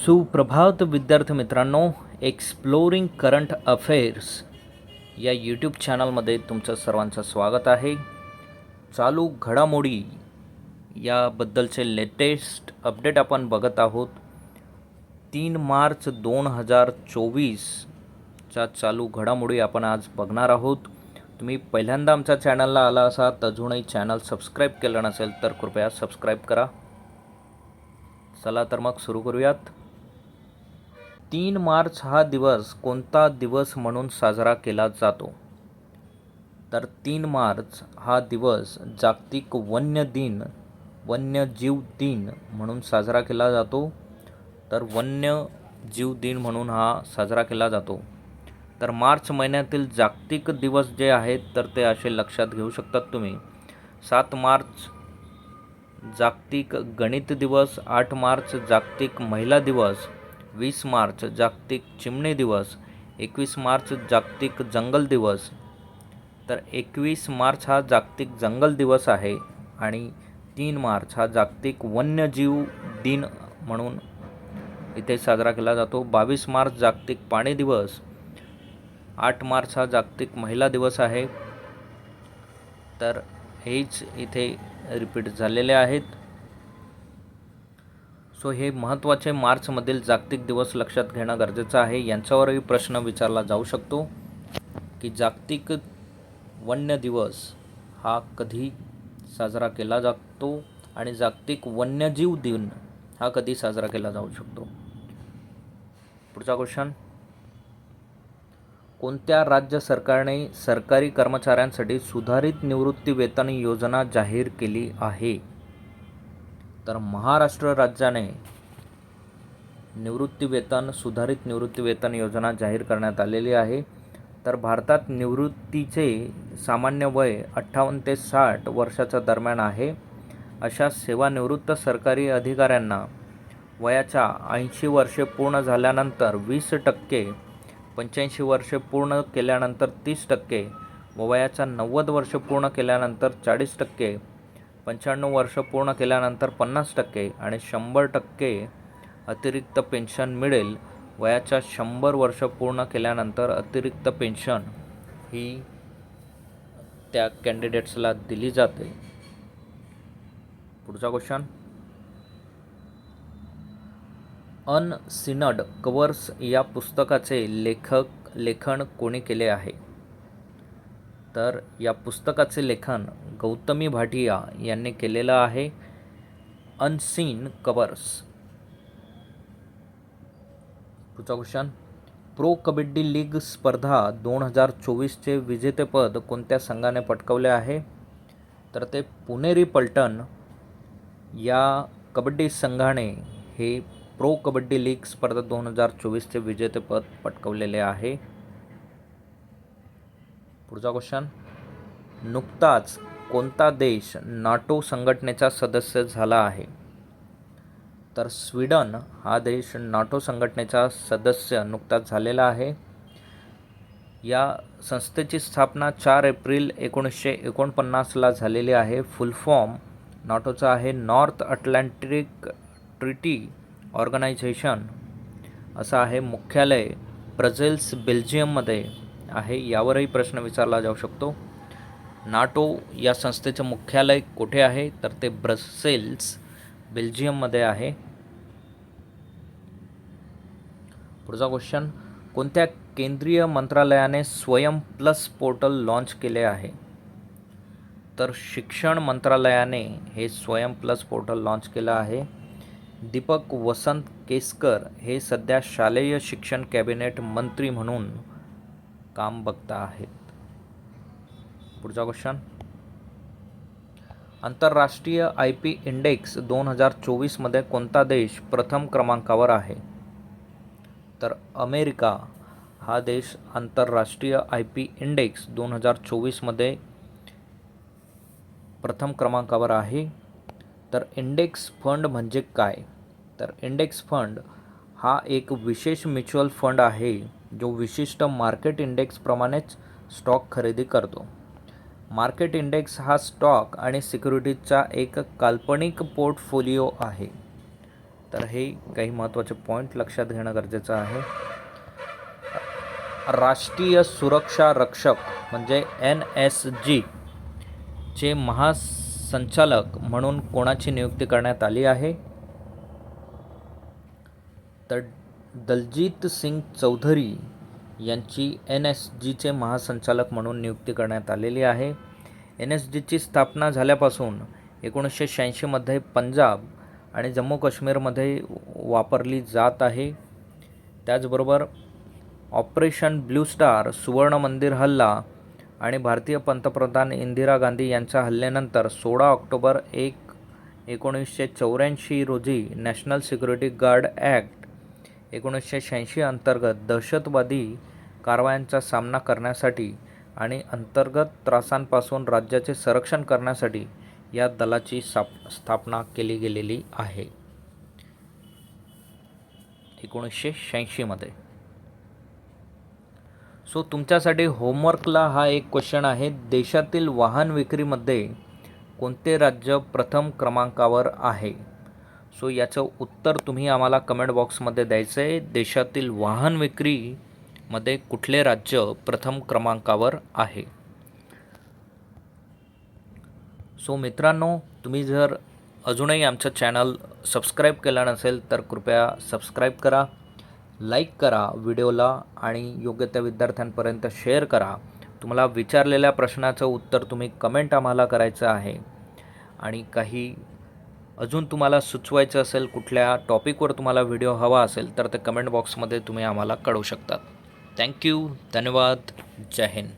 सुप्रभात विद्यार्थी मित्रांनो, एक्सप्लोरिंग करंट अफेअर्स या यूट्यूब चॅनलमध्ये तुमचं सर्वांचं स्वागत आहे. चालू घडामोडी याबद्दलचे लेटेस्ट अपडेट आपण बघत आहोत. 3 मार्च 2024च्या चालू घडामोडी आपण आज बघणार आहोत. तुम्ही पहिल्यांदा आमच्या चॅनलला आला असाल, अजूनही चॅनल सबस्क्राईब केलं नसेल तर कृपया सबस्क्राईब करा. चला तर मग सुरू करूयात. 3 मार्च हा दिवस कोणता दिवस म्हणून साजरा केला जातो? तर 3 मार्च हा दिवस जागतिक वन्यजीव दिन म्हणून साजरा केला जातो. तर वन्यजीव दिन म्हणून हा साजरा केला जातो. तर मार्च महिन्यातील जागतिक दिवस जे आहेत तर ते असे लक्षात घेऊ शकतात तुम्ही. 7 मार्च जागतिक गणित दिवस, 8 मार्च जागतिक महिला दिवस, 20 मार्च जागतिक चिमणी दिवस, 21 मार्च जागतिक जंगल दिवस. तर 21 मार्च हा जागतिक जंगल दिवस आहे आणि 3 मार्च हा जागतिक वन्यजीव दिन म्हणून इथे साजरा केला जातो. 22 मार्च जागतिक पाणी दिवस, 8 मार्च हा जागतिक महिला दिवस आहे. तर हेच इथे रिपीट झालेले आहेत. सो हे महत्त्वाचे मार्चमधील जागतिक दिवस लक्षात घेणं गरजेचं आहे. यांच्यावरही प्रश्न विचारला जाऊ शकतो की जागतिक वन्य दिवस हा कधी साजरा केला जातो आणि जागतिक वन्यजीव दिन हा कधी साजरा केला जाऊ शकतो. पुढचा क्वेश्चन, कोणत्या राज्य सरकारने सरकारी कर्मचाऱ्यांसाठी सुधारित निवृत्ती वेतन योजना जाहीर केली आहे? तर महाराष्ट्र राज्याने सुधारित निवृत्ती वेतन योजना जाहीर करण्यात आलेली आहे. तर भारतात निवृत्तीचे सामान्य वय 58 ते 60 वर्षाच्या दरम्यान आहे. अशा सेवानिवृत्त सरकारी अधिकाऱ्यांना वयाच्या 80 वर्षे पूर्ण झाल्यानंतर 20%, 85 वर्षे पूर्ण केल्यानंतर 30% व वयाच्या 90 वर्ष पूर्ण केल्यानंतर 40%, 95 वर्ष पूर्ण केल्यानंतर 50% आणि 100% अतिरिक्त पेन्शन मिळेल. वयाच्या 100 वर्ष पूर्ण केल्यानंतर अतिरिक्त पेन्शन ही त्या कॅन्डिडेट्सला दिली जाते. पुढचा क्वेश्चन, अनसीनड कवर्स या पुस्तकाचे लेखन कोणी केले आहे? तर या पुस्तकाचे लेखन गौतमी भाटिया यांनी केलेलं आहे. Unseen covers. पुढचा क्वेश्चन, प्रो कबड्डी लीग स्पर्धा 2024चे विजेतेपद कोणत्या संघाने पटकावले आहे? तर ते पुणेरी पलटण या कबड्डी संघाने हे प्रो कबड्डी लीग स्पर्धा 2024चे विजेतेपद पटकावलेले आहे. पुढचा क्वेश्चन, नुकताच कोणता देश नाटो संघटनेचा सदस्य झाला आहे? तर स्वीडन हा देश नाटो संघटनेचा सदस्य नुकताच झालेला आहे. या संस्थेची स्थापना 4 एप्रिल 1949ला झालेली आहे. फुल फॉर्म नाटोचा आहे नॉर्थ अटलांटिक ट्रिटी ऑर्गनायझेशन असं आहे. मुख्यालय ब्रसेल्स बेल्जियममध्ये आहे. यावरही प्रश्न विचारला जाऊ शकतो. नाटो या संस्थेचे मुख्यालय कुठे आहे? तर ते ब्रसेल्स बेल्जियममध्ये आहे. पुढचा क्वेश्चन, कोणत्या केंद्रीय मंत्रालयाने स्वयं प्लस पोर्टल लॉन्च केले आहे? तर शिक्षण मंत्रालयाने हे स्वयं प्लस पोर्टल लॉन्च केलं आहे. दीपक वसंत केसकर हे सध्या शालेय शिक्षण कॅबिनेट मंत्री म्हणून काम बघता आहेत. पुढचा क्वेश्चन, आंतरराष्ट्रीय IP इंडेक्स 2024मध्ये कोणता देश प्रथम क्रमांकावर आहे? तर अमेरिका हा देश आंतरराष्ट्रीय IP इंडेक्स 2024मध्ये प्रथम क्रमांकावर आहे. तर इंडेक्स फंड म्हणजे काय? तर इंडेक्स फंड हा एक विशेष म्युच्युअल फंड आहे जो विशिष्ट मार्केट इंडेक्सप्रमाणेच स्टॉक खरेदी करतो. मार्केट इंडेक्स हा स्टॉक आणि सिक्युरिटीजचा एक काल्पनिक पोर्टफोलिओ आहे. तर हे काही महत्त्वाचे पॉईंट लक्षात घेणं गरजेचं आहे. राष्ट्रीय सुरक्षा रक्षक म्हणजे NSG चे महासंचालक म्हणून कोणाची नियुक्ती करण्यात आली आहे? तर दलजीत सिंग चौधरी यांची NSGचे महासंचालक म्हणून नियुक्ती करण्यात आलेली आहे. NSGची स्थापना झाल्यापासून 1986मध्ये पंजाब आणि जम्मू काश्मीरमध्ये वापरली जात आहे. त्याचबरोबर ऑपरेशन ब्लू स्टार, सुवर्ण मंदिर हल्ला आणि भारतीय पंतप्रधान इंदिरा गांधी यांच्या हल्ल्यानंतर 16 ऑक्टोबर 1984 रोजी नॅशनल सिक्युरिटी गार्ड ॲक्ट 1986 अंतर्गत दहशतवादी कारवायांचा सामना करण्यासाठी आणि अंतर्गत त्रासांपासून राज्याचे संरक्षण करण्यासाठी या दलाची स्थापना केली गेलेली आहे 1986मध्ये. सो तुमच्यासाठी होमवर्कला हा एक क्वेश्चन आहे. देशातील वाहन विक्रीमध्ये कोणते राज्य प्रथम क्रमांकावर आहे? सो याचं उत्तर तुम्ही आम्हाला कमेंट बॉक्समध्ये द्यायचं आहे. देशातील वाहन विक्रीमध्ये कुठले राज्य प्रथम क्रमांकावर आहे? सो मित्रांनो, तुम्ही जर अजूनही आमचं चॅनल सबस्क्राईब केला नसेल तर कृपया सबस्क्राईब करा, लाईक करा व्हिडिओला आणि योग्य त्या विद्यार्थ्यांपर्यंत शेअर करा. तुम्हाला विचारलेल्या प्रश्नाचं उत्तर तुम्ही कमेंट आम्हाला करायचं आहे. आणि काही अजून तुम्हाला सुचवायचं असेल, कुठल्या टॉपिकवर तुम्हाला व्हिडिओ हवा असेल तर ते कमेंट बॉक्समध्ये तुम्ही आम्हाला कळवू शकतात. थँक्यू, धन्यवाद, जय हिंद.